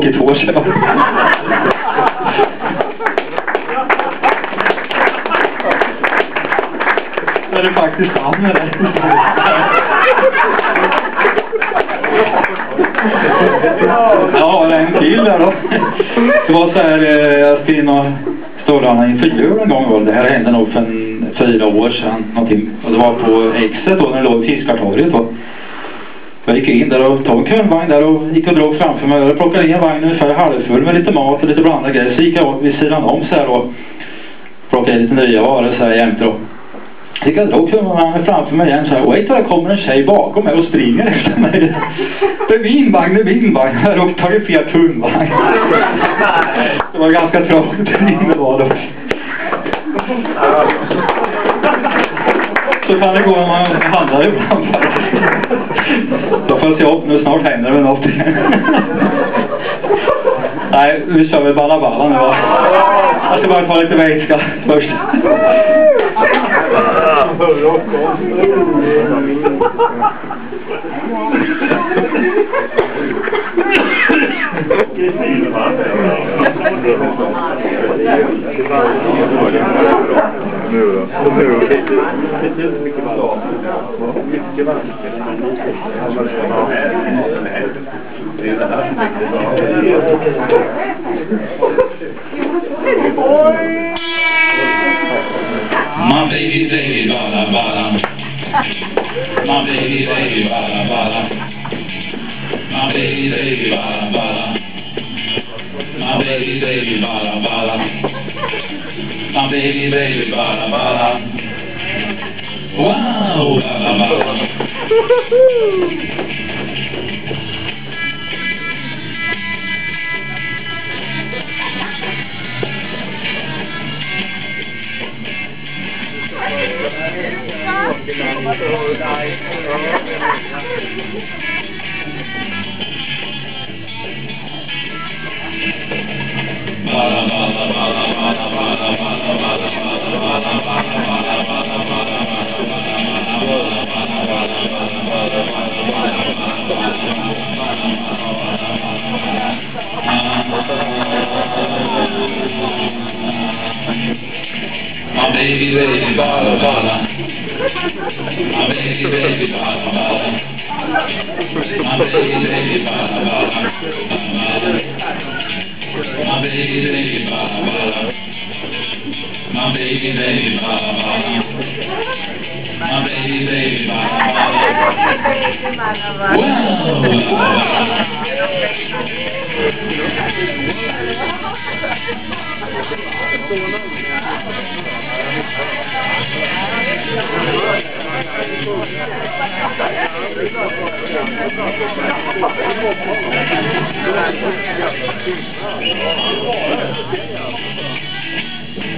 ett år sedan. Det är faktiskt han med det. Ja, det är en till där då. Det var så här, jag skrev några större intervjuer en gång. Det här hände nog för 4 år sedan någonting. Och det var på Exet då, när det låg i Fiskartorget då. Jag gick in där och tog en kundvagn där och gick och drog framför mig. Jag plockade in vagnen ungefär halvfull med lite mat och lite blandade grejer. Så gick jag vid sidan om så här och plockade in lite nya varor så här jämt då. Så gick jag och drog kundvagnen framför mig igen så här. Och där kommer en tjej bakom mig och springer efter mig. Det är min vagn, det är min vagn. Jag har tagit fel kundvagn. Det var ganska tråkigt det var då. Så kan det gå när man handlar ibland. Då får jag se upp nu, snart händer det något. Nej, vi kör väl balla nu va. Jag ska bara ta lite vätska först. My baby, baby, bala, bala. My baby, baby, bala, bala. My baby, baby, bala, bala. My baby, baby, bala, bala. My baby, baby, bala, bala. Wow, bala, bala. My baby, baby, bala, bala. My baby, baby, bala, bala. My baby, baby, bala, bala. My baby, baby, bala, bala. My baby, baby, bala, bala. My baby, baby, bala, bala. Wow!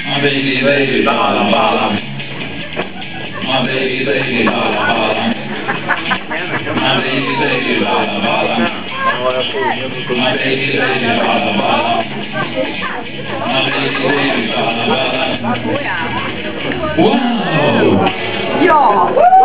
My baby, baby, bala, bala. My baby, baby, bala, bala. My baby, baby, bala, bala. My baby, baby, bala, bala. My baby, baby, bala, bala. Wow! Ja!